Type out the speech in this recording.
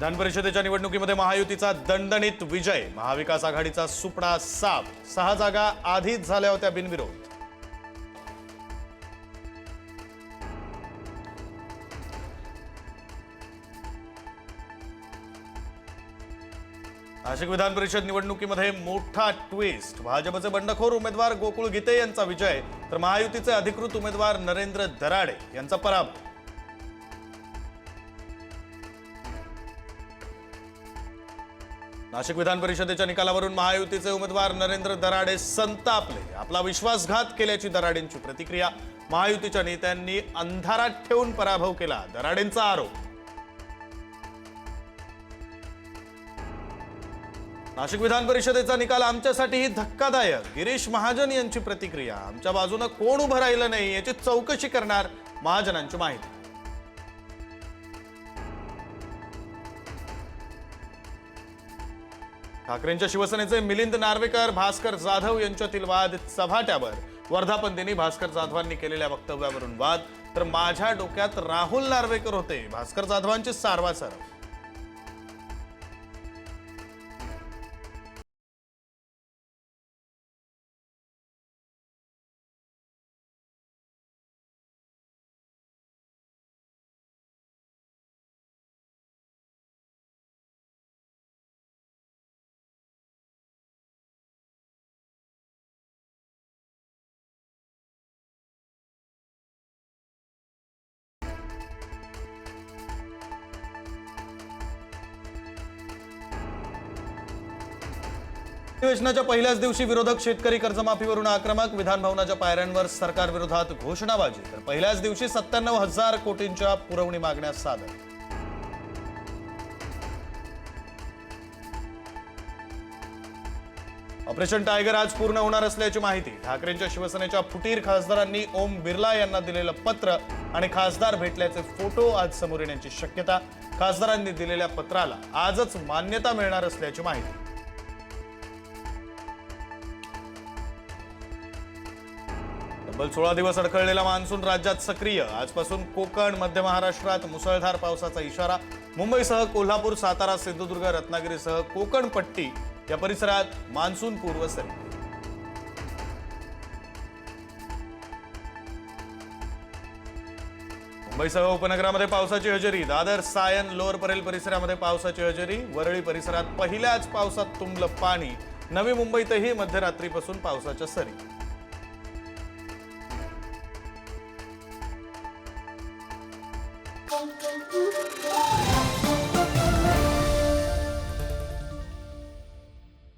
विधान परिषदेच्या निवडणुकीमध्ये महायुतीचा दणदणीत विजय। महाविकास आघाडीचा सुपडा साफ। 6 जागा आधीच झाल्या होत्या बिनविरोध। नाशिक विधान परिषद निवडणुकीमध्ये मोठा ट्विस्ट। भाजपचे बंडखोर उमेदवार गोकुळ गीते यांचा विजय, तर महायुतीचे अधिकृत उमेदवार नरेंद्र दराडे यांचा पराभव। नाशिक विधान परिषदेच्या निकालावरून महायुतीचे उमेदवार नरेंद्र दराडे संतापले। आपला विश्वासघात केल्याची दराडेंची प्रतिक्रिया। महायुतीच्या नेत्यांनी अंधारात ठेवून पराभव केला, दराडेंचा आरोप। नाशिक विधान परिषदेचा निकाल आमच्यासाठीही धक्कादायक। गिरीश महाजन यांची प्रतिक्रिया। आमच्या बाजूने कोण उभं राहिलं नाही याची चौकशी करणार, महाजनांची माहिती। ठाकरेंच्या शिवसेनेचे मिलिंद नार्वेकर भास्कर जाधव यांच्यातील वाद चव्हाट्यावर। वर्धापनदिनी भास्कर जाधवांनी केलेल्या वक्तव्यावरून वाद, तर माझ्या डोक्यात राहुल नार्वेकर होते, भास्कर जाधवांची सारवासारव। अधिवेशनाच्या पहिल्याच दिवशी विरोधक शेतकरी कर्जमाफीवरून आक्रमक। विधान भवनाच्या पायऱ्यांवर सरकार विरोधात घोषणाबाजी, तर पहिल्याच दिवशी 97,000 कोटींच्या पुरवणी मागण्या सादर। ऑपरेशन टायगर आज पूर्ण होणार असल्याची माहिती। ठाकरेंच्या शिवसेनेच्या फुटीर खासदारांनी ओम बिर्ला यांना दिलेलं पत्र आणि खासदार भेटल्याचे फोटो आज समोर येण्याची शक्यता। खासदारांनी दिलेल्या पत्राला आजच मान्यता मिळणार असल्याची माहिती। तब्बल 16 दिवस अडखळलेला मान्सून राज्यात सक्रिय। आजपासून कोकण, मध्य महाराष्ट्रात मुसळधार पावसाचा इशारा। मुंबईसह कोल्हापूर, सातारा, सिंधुदुर्ग, रत्नागिरीसह कोकण पट्टी या परिसरात मान्सून पूर्व सरी। मुंबईसह उपनगरामध्ये पावसाची हजेरी। दादर, सायन, लोअर परेल परिसरामध्ये पावसाची हजेरी। वरळी परिसरात पहिल्याच पावसात तुंबलं पाणी। नवी मुंबईतही मध्यरात्रीपासून पावसाच्या सरी। Thank you.